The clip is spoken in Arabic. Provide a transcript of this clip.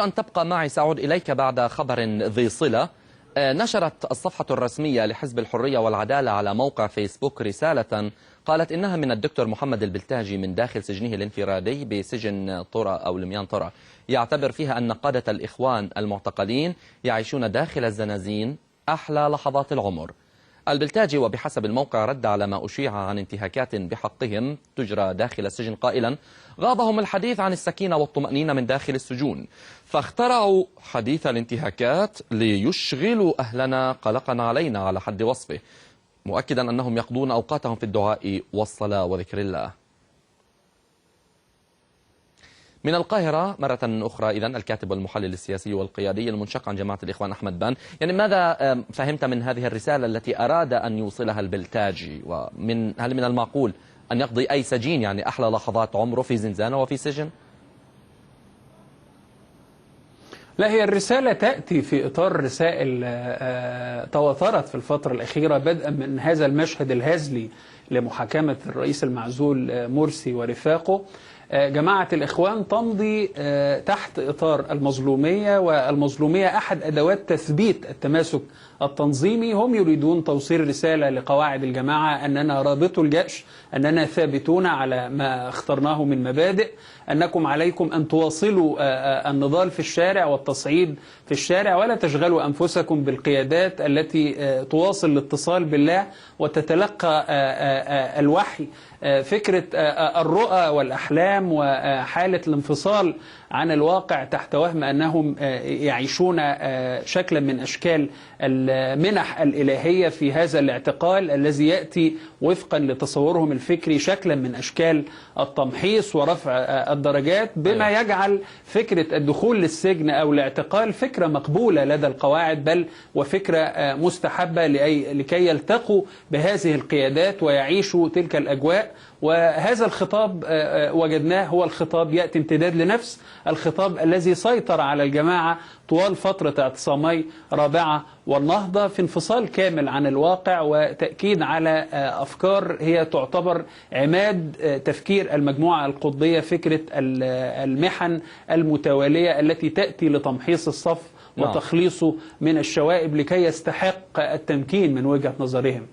أن تبقى معي سأعود إليك بعد خبر ذي صلة. نشرت الصفحة الرسمية لحزب الحرية والعدالة على موقع فيسبوك رسالة قالت إنها من الدكتور محمد البلتاجي من داخل سجنه الانفرادي بسجن طرة أو لميان طرة، يعتبر فيها أن قادة الإخوان المعتقلين يعيشون داخل الزنازين أحلى لحظات العمر. البلتاجي وبحسب الموقع رد على ما أشيع عن انتهاكات بحقهم تجرى داخل السجن قائلا: غابهم الحديث عن السكينة والطمأنينة من داخل السجون، فاخترعوا حديث الانتهاكات ليشغلوا أهلنا قلقا علينا على حد وصفه، مؤكدا أنهم يقضون أوقاتهم في الدعاء والصلاة وذكر الله. من القاهرة مرة أخرى إذن الكاتب والمحلل السياسي والقيادي المنشق عن جماعة الإخوان أحمد بان، يعني ماذا فهمت من هذه الرسالة التي أراد أن يوصلها البلتاجي؟ هل من المعقول أن يقضي أي سجين يعني أحلى لحظات عمره في زنزانة وفي سجن؟ لا، هي الرسالة تأتي في إطار رسائل تواترت في الفترة الأخيرة، بدءا من هذا المشهد الهزلي لمحاكمة الرئيس المعزول مرسي ورفاقه. جماعة الإخوان تمضي تحت إطار المظلومية، والمظلومية أحد أدوات تثبيت التماسك التنظيمي. هم يريدون توصيل رسالة لقواعد الجماعة أننا رابطوا الجأش، أننا ثابتون على ما اخترناه من مبادئ، أنكم عليكم أن تواصلوا النضال في الشارع والتصعيد في الشارع، ولا تشغلوا أنفسكم بالقيادات التي تواصل الاتصال بالله وتتلقى الوحي. فكرة الرؤى والأحلام وحالة الانفصال عن الواقع تحت وهم أنهم يعيشون شكلا من أشكال المنح الإلهية في هذا الاعتقال الذي يأتي وفقا لتصورهم الفكري شكلا من أشكال التمحيص ورفع الدرجات، بما يجعل فكرة الدخول للسجن أو الاعتقال فكرة مقبولة لدى القواعد، بل وفكرة مستحبة لكي يلتقوا بهذه القيادات ويعيشوا تلك الأجواء. وهذا الخطاب وجدناه هو الخطاب يأتي امتداد لنفس الخطاب الذي سيطر على الجماعة طوال فترة اعتصامي رابعة والنهضة، في انفصال كامل عن الواقع وتأكيد على أفكار هي تعتبر عماد تفكير المجموعة القطبية، فكرة المحن المتوالية التي تأتي لتمحيص الصف وتخليصه من الشوائب لكي يستحق التمكين من وجهة نظرهم.